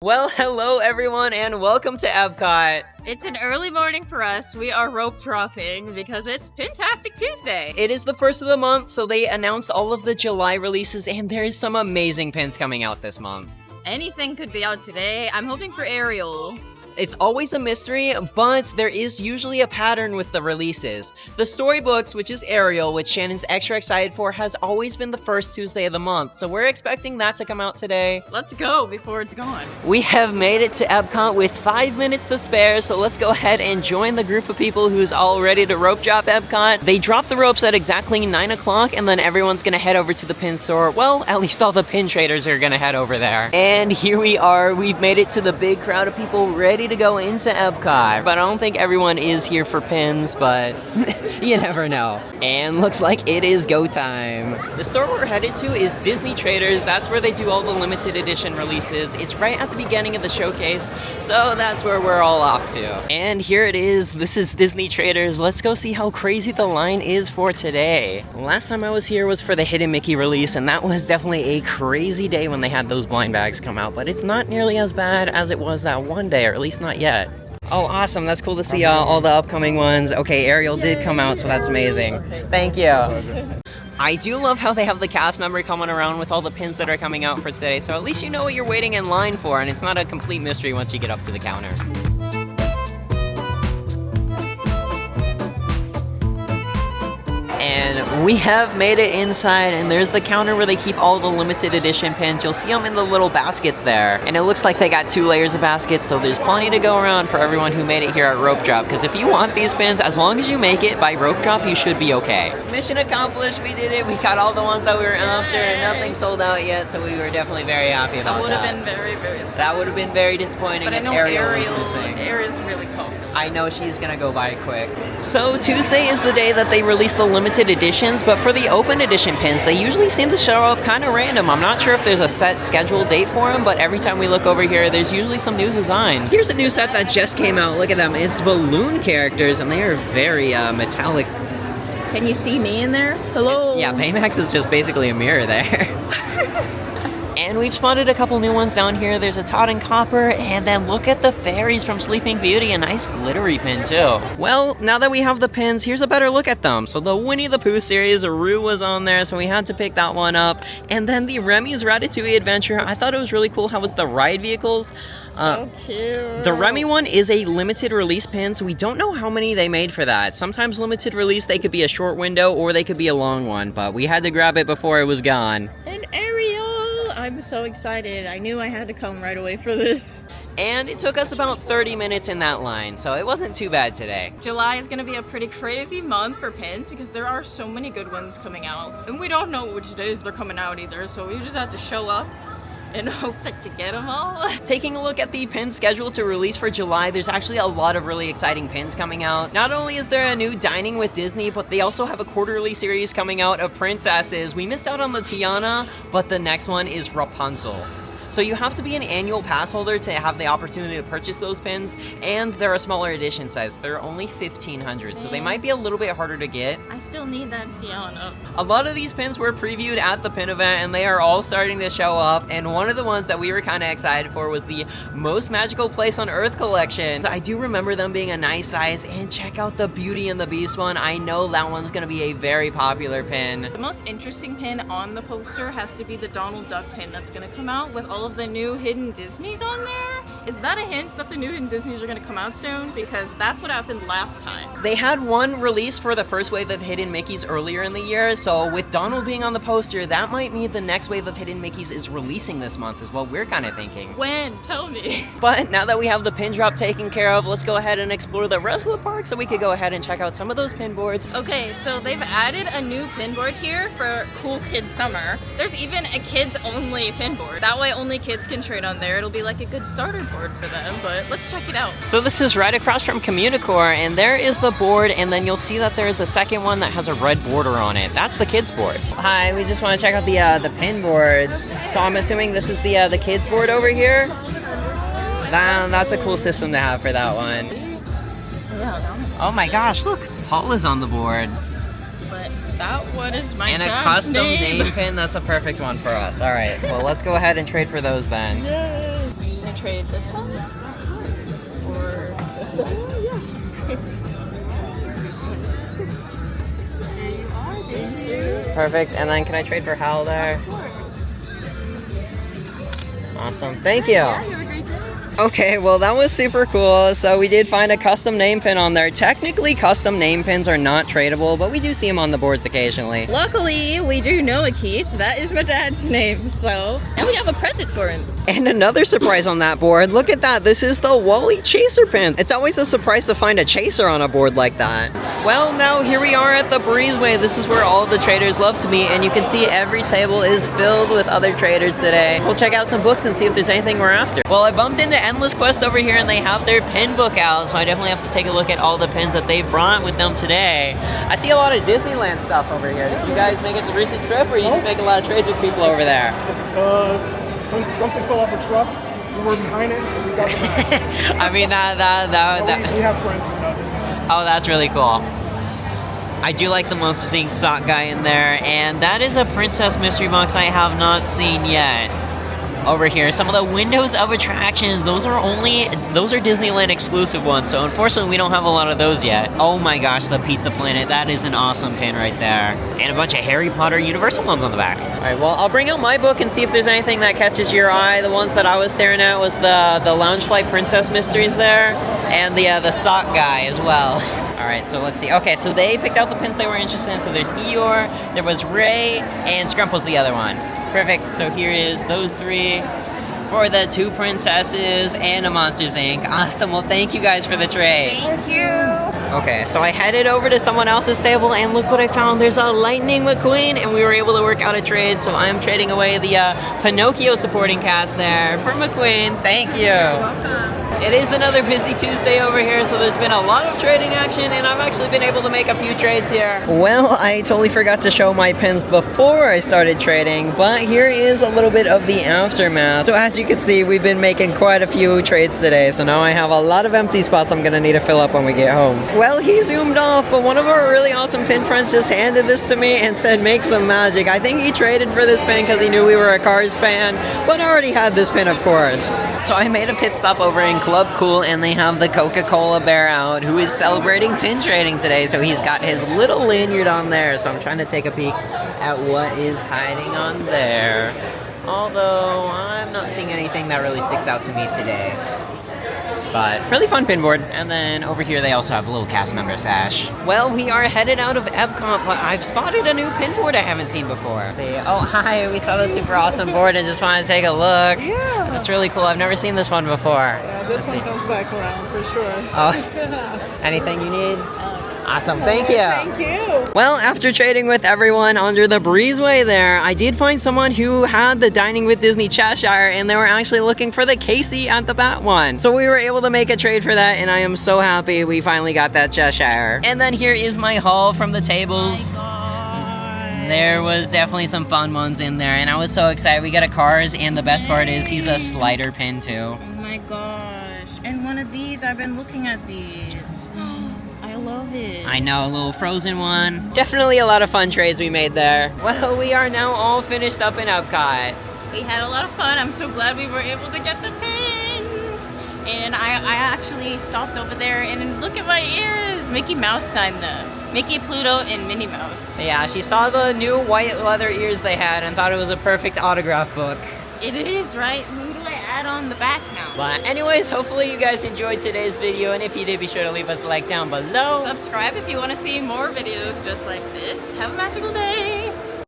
Well, hello everyone and welcome to Epcot. It's an early morning for us. We are rope dropping because it's PinTastic Tuesday. It is the first of the month, so they announced all of the July releases and there's some amazing pins coming out this month. Anything could be out today. I'm hoping for Ariel. It's always a mystery, but there is usually a pattern with the releases. The storybooks, which is Ariel, which Shannon's extra excited for, has always been the first Tuesday of the month, so we're expecting that to come out today. Let's go before it's gone. We have made it to Epcot with 5 minutes to spare, so let's go ahead and join the group of people who's all ready to rope drop Epcot. They drop the ropes at exactly 9 o'clock, and then everyone's gonna head over to the pin store. Well, at least all the pin traders are gonna head over there. And here we are, we've made it to the big crowd of people ready to go into Epcot. But I don't think everyone is here for pins, but you never know. And looks like it is go time. The store we're headed to is Disney Traders. That's where they do all the limited edition releases. It's right at the beginning of the showcase, so that's where we're all off to. And here it is. This is Disney Traders. Let's go see how crazy the line is for today. Last time I was here was for the Hidden Mickey release, and that was definitely a crazy day when they had those blind bags come out, but it's not nearly as bad as it was that one day, or at least not yet. Oh, awesome. That's cool to see all the upcoming ones. Okay, Ariel did come out, so that's amazing. Thank you. I do love how they have the cast member coming around with all the pins that are coming out for today, so at least you know what you're waiting in line for, and it's not a complete mystery once you get up to the counter. And we have made it inside, and there's the counter where they keep all the limited edition pins. You'll see them in the little baskets there. And it looks like they got 2 layers of baskets, so there's plenty to go around for everyone who made it here at Rope Drop. Because if you want these pins, as long as you make it by Rope Drop, you should be okay. Mission accomplished, we did it. We got all the ones that we were after, and nothing sold out yet, so we were definitely very happy about that. That would have been very, very sad. That would have been very disappointing. But I know Ariel's really cool. I know she's gonna go by quick. So Tuesday is the day that they release the limited editions, but for the open edition pins, they usually seem to show up kind of random. I'm not sure if there's a set scheduled date for them, but every time we look over here, there's usually some new designs. Here's a new set that just came out. Look at them. It's balloon characters, and they are very metallic. Can you see me in there? Hello? Yeah, Baymax is just basically a mirror there. And we've spotted a couple new ones down here. There's a Todd and Copper, and then look at the fairies from Sleeping Beauty, a nice glittery pin too. Well, now that we have the pins, here's a better look at them. So the Winnie the Pooh series, Rue was on there, so we had to pick that one up. And then the Remy's Ratatouille Adventure, I thought it was really cool how it's the ride vehicles. So cute. The Remy one is a limited release pin, so we don't know how many they made for that. Sometimes limited release, they could be a short window or they could be a long one, but we had to grab it before it was gone. And Ariel! I'm so excited. I knew I had to come right away for this. And it took us about 30 minutes in that line, so it wasn't too bad today. July is going to be a pretty crazy month for pins because there are so many good ones coming out. And we don't know which days they're coming out either, so we just have to show up and hope that you get them all. Taking a look at the pin schedule to release for July, there's actually a lot of really exciting pins coming out. Not only is there a new Dining with Disney, but they also have a quarterly series coming out of princesses. We missed out on the Tiana, but the next one is Rapunzel. So you have to be an annual pass holder to have the opportunity to purchase those pins, and they're a smaller edition size. They're only 1,500, so they might be a little bit harder to get. I still need that Tiana. A lot of these pins were previewed at the pin event, and they are all starting to show up, and one of the ones that we were kind of excited for was the Most Magical Place on Earth collection. I do remember them being a nice size, and check out the Beauty and the Beast one. I know that one's going to be a very popular pin. The most interesting pin on the poster has to be the Donald Duck pin that's going to come out with all of the new Hidden Disneys on there. Is that a hint that the new Hidden Disneys are going to come out soon? Because that's what happened last time. They had one release for the first wave of Hidden Mickeys earlier in the year, so with Donald being on the poster, that might mean the next wave of Hidden Mickeys is releasing this month is what we're kind of thinking. When? Tell me. But now that we have the pin drop taken care of, let's go ahead and explore the rest of the park so we could go ahead and check out some of those pin boards. Okay, so they've added a new pin board here for Cool Kids Summer. There's even a kids only pin board. That way only kids can trade on there. It'll be like a good starter board for them, but let's check it out. So this is right across from Communicore, and there is the board, and then you'll see that there is a second one that has a red border on it. That's the kids board. Hi, we just want to check out the pin boards. So I'm assuming this is the kids board over here. That's a cool system to have for that one. Oh my gosh, look, Paul is on the board. But that one is my and a dad's custom name pin. That's a perfect one for us. All right, well, let's go ahead and trade for those then. Yay. Can I trade this one? Or this one? Yeah. There you are. Thank you. Perfect. And then can I trade for Hal there? Of course. Awesome. Thank you. Yeah, you have a great day. Okay, well that was super cool. So we did find a custom name pin on there. Technically, custom name pins are not tradable, but we do see them on the boards occasionally. Luckily, we do know a Keith. That is my dad's name, so... And we have a present for him. And another surprise on that board. Look at that. This is the Wally Chaser pin. It's always a surprise to find a chaser on a board like that. Well, now here we are at the Breezeway. This is where all the traders love to meet, and you can see every table is filled with other traders today. We'll check out some books and see if there's anything we're after. Well, I bumped into Endless Quest over here, and they have their pin book out, so I definitely have to take a look at all the pins that they brought with them today. I see a lot of Disneyland stuff over here. Did you guys make it the recent trip, or you just make a lot of trades with people over there? Something fell off a truck. We were behind it, and we got the bags. I mean, We have friends in Disneyland. oh, that's really cool. I do like the Monsters Inc. sock guy in there, and that is a Princess Mystery Box I have not seen yet. Over here, some of the Windows of Attractions, those are Disneyland exclusive ones, so unfortunately we don't have a lot of those yet. Oh my gosh, the Pizza Planet, that is an awesome pin right there. And a bunch of Harry Potter Universal ones on the back. Alright, well, I'll bring out my book and see if there's anything that catches your eye. The ones that I was staring at was the Lounge Flight Princess Mysteries there, and the sock guy as well. Alright, so let's see. Okay, so they picked out the pins they were interested in. So there's Eeyore, there was Ray, and Scrumple's the other one. Perfect, so here is those three for the two princesses and a Monsters Inc. Awesome, well thank you guys for the trade. Thank you. Okay, so I headed over to someone else's table and look what I found. There's a Lightning McQueen and we were able to work out a trade, so I'm trading away the Pinocchio supporting cast there for McQueen. Thank you. You're welcome. It is another busy Tuesday over here, so there's been a lot of trading action, and I've actually been able to make a few trades here. Well, I totally forgot to show my pins before I started trading, but here is a little bit of the aftermath. So as you can see, we've been making quite a few trades today, so now I have a lot of empty spots I'm gonna need to fill up when we get home. Well, he zoomed off, but one of our really awesome pin friends just handed this to me and said, make some magic. I think he traded for this pin because he knew we were a Cars fan, but I already had this pin, of course. So I made a pit stop over in Club Cool, and they have the Coca-Cola bear out, who is celebrating pin trading today, so he's got his little lanyard on there, so I'm trying to take a peek at what is hiding on there. Although, I'm not seeing anything that really sticks out to me today. But, really fun pin board. And then over here they also have a little cast member sash. Well, we are headed out of Epcot, but I've spotted a new pin board I haven't seen before. Oh, hi, we saw this super awesome board and just wanted to take a look. Yeah. That's really cool. I've never seen this one before. Yeah, this one comes back around for sure. Oh, anything you need? Awesome, thank you. Thank you. Well, after trading with everyone under the breezeway there, I did find someone who had the Dining with Disney Cheshire, and they were actually looking for the Casey at the Bat one. So we were able to make a trade for that, and I am so happy we finally got that Cheshire. And then here is my haul from the tables. There was definitely some fun ones in there, and I was so excited. We got a Cars, and the best part is he's a slider pin too. Oh my gosh. And one of these, I've been looking at these. I love it. I know, a little Frozen one. Definitely a lot of fun trades we made there. Well, we are now all finished up in Epcot. We had a lot of fun. I'm so glad we were able to get the pins. And I actually stopped over there and look at my ears. Mickey Mouse signed them. Mickey, Pluto, and Minnie Mouse. Yeah, she saw the new white leather ears they had and thought it was a perfect autograph book. It is, right? Who do I add on the back now? But anyways, hopefully you guys enjoyed today's video, and if you did, be sure to leave us a like down below. Subscribe if you want to see more videos just like this. Have a magical day.